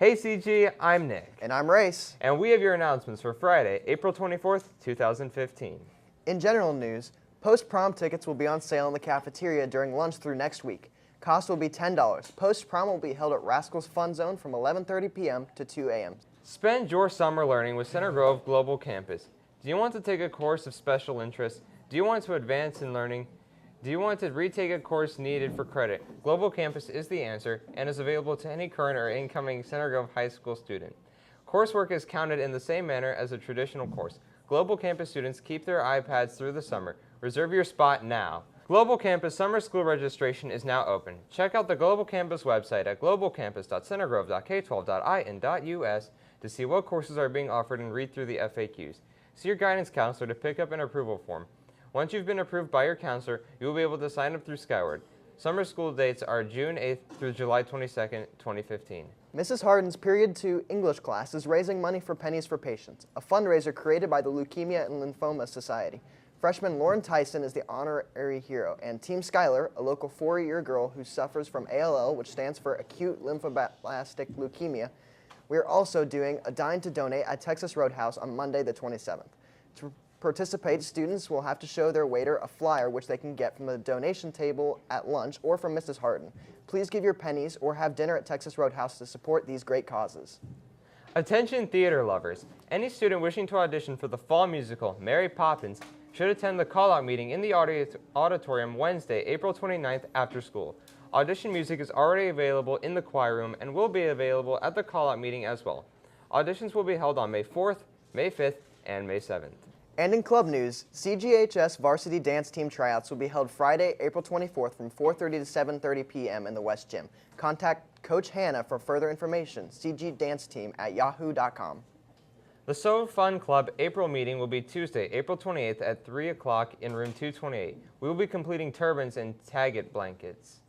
Hey CG, I'm Nick. And I'm Race. And we have your announcements for Friday, April 24th, 2015. In general news, post-prom tickets will be on sale in the cafeteria during lunch through next week. Cost will be $10. Post-prom will be held at Rascals Fun Zone from 11:30 p.m. to 2 a.m. Spend your summer learning with Center Grove Global Campus. Do you want to take a course of special interest? Do you want to advance in learning? Do you want to retake a course needed for credit? Global Campus is the answer and is available to any current or incoming Center Grove High School student. Coursework is counted in the same manner as a traditional course. Global Campus students keep their iPads through the summer. Reserve your spot now. Global Campus Summer School registration is now open. Check out the Global Campus website at globalcampus.centergrove.k12.in.us to see what courses are being offered and read through the FAQs. See your guidance counselor to pick up an approval form. Once you've been approved by your counselor, you will be able to sign up through Skyward. Summer school dates are June 8th through July 22nd, 2015. Mrs. Harden's Period 2 English class is raising money for Pennies for Patients, a fundraiser created by the Leukemia and Lymphoma Society. Freshman Lauren Tyson is the honorary hero, and Team Skylar, a local 4-year girl who suffers from ALL, which stands for Acute Lymphoblastic Leukemia. We are also doing a Dine to Donate at Texas Roadhouse on Monday the 27th. To participate, students will have to show their waiter a flyer which they can get from the donation table at lunch or from Mrs. Harden. Please give your pennies or have dinner at Texas Roadhouse to support these great causes. Attention theater lovers. Any student wishing to audition for the fall musical Mary Poppins should attend the call-out meeting in the auditorium Wednesday, April 29th after school. Audition music is already available in the choir room and will be available at the call-out meeting as well. Auditions will be held on May 4th, May 5th, and May 7th. And in club news, CGHS Varsity Dance Team tryouts will be held Friday, April 24th from 4:30 to 7:30 p.m. in the West Gym. Contact Coach Hannah for further information, cgdanceteam@yahoo.com. The So Fun Club April meeting will be Tuesday, April 28th at 3 o'clock in room 228. We will be completing turbans and Taggett blankets.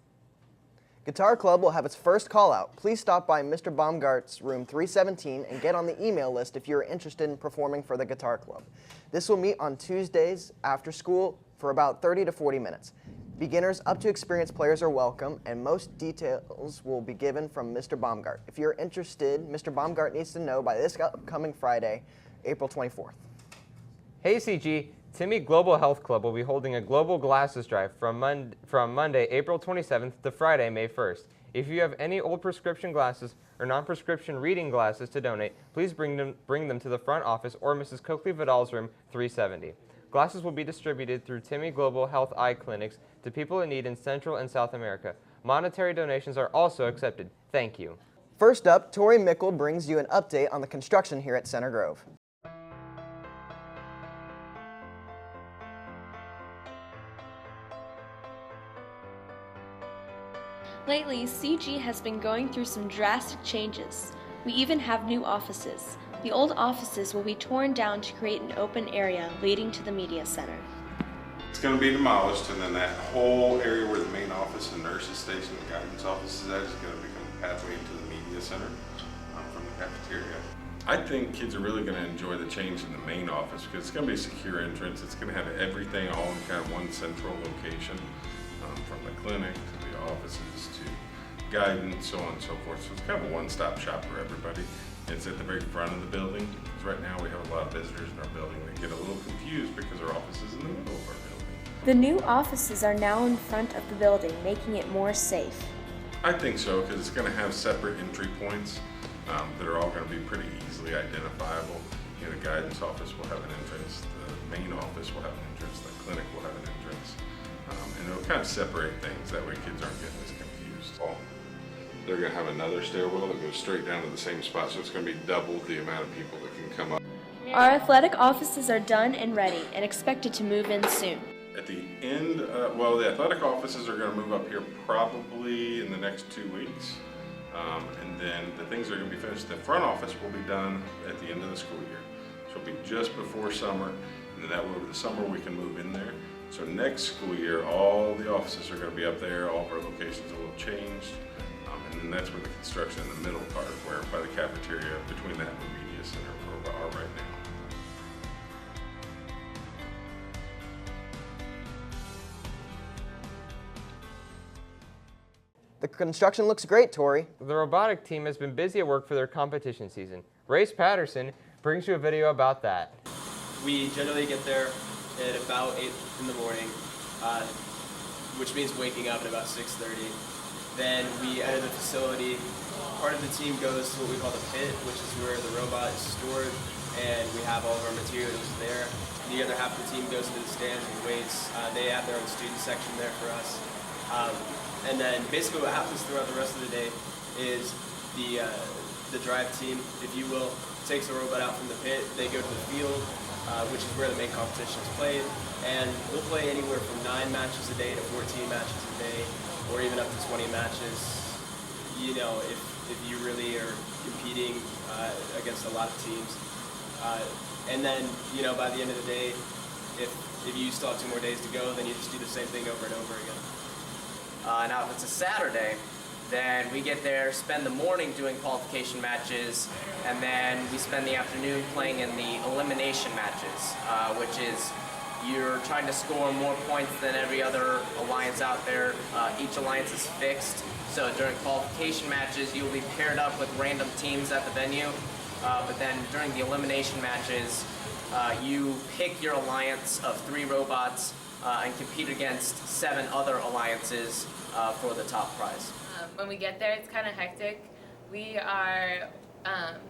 Guitar Club will have its first call-out. Please stop by Mr. Baumgart's room 317 and get on the email list if you are interested in performing for the Guitar Club. This will meet on Tuesdays after school for about 30 to 40 minutes. Beginners up to experienced players are welcome, and most details will be given from Mr. Baumgart. If you're interested, Mr. Baumgart needs to know by this upcoming Friday, April 24th. Hey CG, Timmy Global Health Club will be holding a global glasses drive from Monday, April 27th to Friday, May 1st. If you have any old prescription glasses or non-prescription reading glasses to donate, please bring them to the front office or Mrs. Coakley Vidal's room 370. Glasses will be distributed through Timmy Global Health Eye Clinics to people in need in Central and South America. Monetary donations are also accepted. Thank you. First up, Tori Mickle brings you an update on the construction here at Center Grove. Lately, CG has been going through some drastic changes. We even have new offices. The old offices will be torn down to create an open area leading to the media center. It's going to be demolished, and then that whole area where the main office and nurses station and guidance office is at is going to become a pathway into the media center from the cafeteria. I think kids are really going to enjoy the change in the main office because it's going to be a secure entrance. It's going to have everything all in kind of one central location, from the clinic to the offices to guidance, so on and so forth. So it's kind of a one-stop shop for everybody. It's at the very front of the building. Because right now we have a lot of visitors in our building that get a little confused because our office is in the middle of our building. The new offices are now in front of the building, making it more safe. I think so, because it's going to have separate entry points that are all going to be pretty easily identifiable. You know, the guidance office will have an entrance, the main office will have an entrance, the clinic will have an entrance, and it'll kind of separate things. That way kids aren't getting as confused. They're going to have another stairwell that goes straight down to the same spot, so it's going to be double the amount of people that can come up. Our athletic offices are done and ready and expected to move in soon. At the end, the athletic offices are going to move up here probably in the next 2 weeks. And then the things that are going to be finished. The front office will be done at the end of the school year. So it'll be just before summer, and then that way over the summer we can move in there. So next school year, all the offices are going to be up there. All of our locations will have changed. And then that's where the construction in the middle part, where by the cafeteria, between that and the media center, where we are right now. The construction looks great, Tori. The robotic team has been busy at work for their competition season. Race Patterson brings you a video about that. We generally get there at about 8 in the morning, which means waking up at about 6:30. Then we enter the facility. Part of the team goes to what we call the pit, which is where the robot is stored, and we have all of our materials there. The other half of the team goes into the stands and waits. They have their own student section there for us. And then basically what happens throughout the rest of the day is the drive team, if you will, takes the robot out from the pit. They go to the field, which is where the main competition is played, and we'll play anywhere from 9 matches a day to 14 matches a day, or even up to 20 matches. You know, if you really are competing against a lot of teams. And then, you know, by the end of the day, if you still have 2 more days to go, then you just do the same thing over and over again. Now, if it's a Saturday, then we get there, spend the morning doing qualification matches, and then we spend the afternoon playing in the elimination matches, which is you're trying to score more points than every other alliance out there. Each alliance is fixed, so during qualification matches, you'll be paired up with random teams at the venue, but then during the elimination matches, you pick your alliance of 3 robots and compete against 7 other alliances for the top prize. When we get there, it's kind of hectic. We are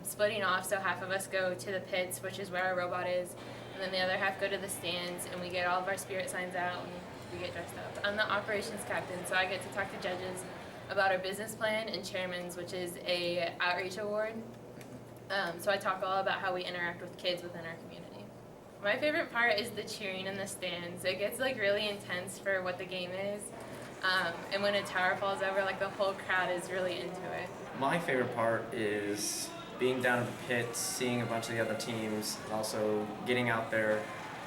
splitting off, so half of us go to the pits, which is where our robot is, and then the other half go to the stands, and we get all of our spirit signs out, and we get dressed up. I'm the operations captain, so I get to talk to judges about our business plan, and chairman's, which is a outreach award. So I talk all about how we interact with kids within our community. My favorite part is the cheering in the stands. It gets like really intense for what the game is. And when a tower falls over, like the whole crowd is really into it. My favorite part is being down at the pits, seeing a bunch of the other teams, and also getting out there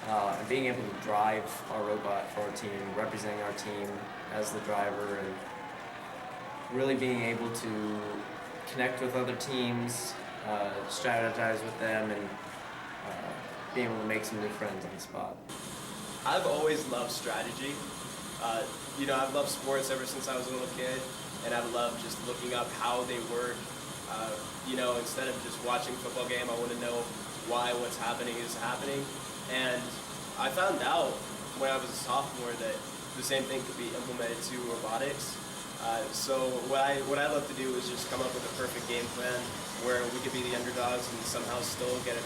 and being able to drive our robot for our team, representing our team as the driver, and really being able to connect with other teams, strategize with them, and being able to make some new friends on the spot. I've always loved strategy. You know, I've loved sports ever since I was a little kid, and I've loved just looking up how they work. You know, instead of just watching a football game, I want to know why what's happening is happening. And I found out when I was a sophomore that the same thing could be implemented to robotics. So what I love to do is just come up with a perfect game plan where we could be the underdogs and somehow still get a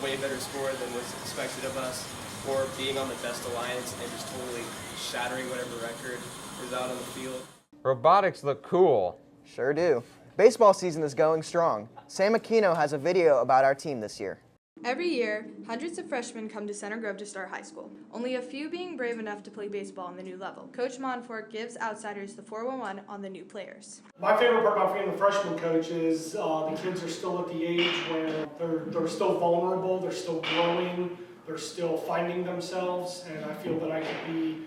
way better score than was expected of us, or being on the best alliance and just totally shattering whatever record is out on the field. Robotics look cool. Sure do. Baseball season is going strong. Sam Aquino has a video about our team this year. Every year, hundreds of freshmen come to Center Grove to start high school, only a few being brave enough to play baseball on the new level. Coach Monfort gives outsiders the 411 on the new players. My favorite part about being the freshman coach is the kids are still at the age where they're still vulnerable, they're still growing, they're still finding themselves, and I feel that I can be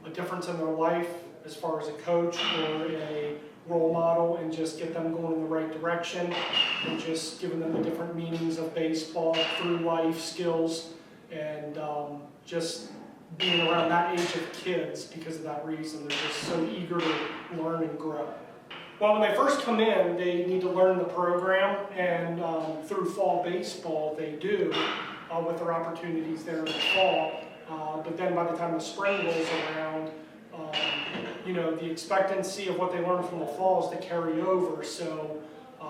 a difference in their life as far as a coach or a role model, and just get them going in the right direction, and just giving them the different meanings of baseball through life skills, and just being around that age of kids because of that reason. They're just so eager to learn and grow. Well, when they first come in, they need to learn the program, and through fall baseball they do with their opportunities there in the fall. But then by the time the spring rolls around, you know, the expectancy of what they learn from the fall is to carry over. So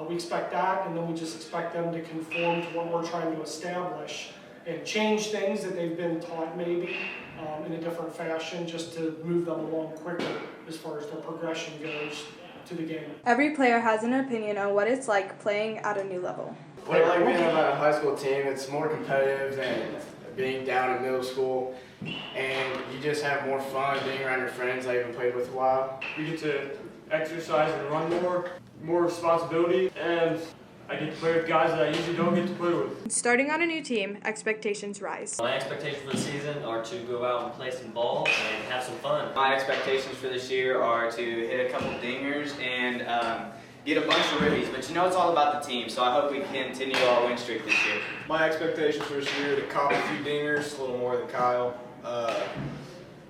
we expect that, and then we just expect them to conform to what we're trying to establish and change things that they've been taught maybe in a different fashion, just to move them along quicker as far as their progression goes to the game. Every player has an opinion on what it's like playing at a new level. What I like being on a high school team, it's more competitive than being down in middle school, and you just have more fun being around your friends I haven't played with a while. We get to exercise and run more responsibility, and I get to play with guys that I usually don't get to play with. Starting on a new team, expectations rise. My expectations for the season are to go out and play some ball and have some fun. My expectations for this year are to hit a couple dingers and get a bunch of ribbies, but you know it's all about the team, so I hope we continue our win streak this year. My expectations for this year are to cop a few dingers, a little more than Kyle.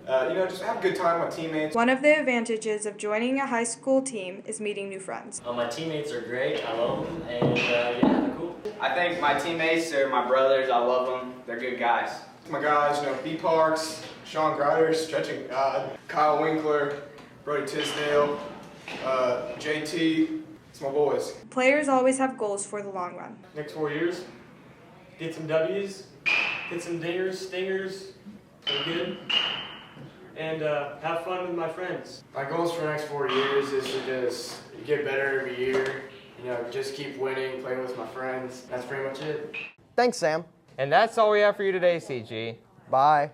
just have a good time with teammates. One of the advantages of joining a high school team is meeting new friends. My teammates are great. I love them, and yeah, they're cool. I think my teammates are my brothers. I love them. They're good guys. My guys, B. Parks, Sean Grider, Stretching God, Kyle Winkler, Brody Tisdale, JT. It's my boys. Players always have goals for the long run. Next 4 years, get some W's, get some dingers, stingers, play good, and have fun with my friends. My goals for the next 4 years is to just get better every year, just keep winning, playing with my friends. That's pretty much it. Thanks, Sam. And that's all we have for you today, CG. Bye.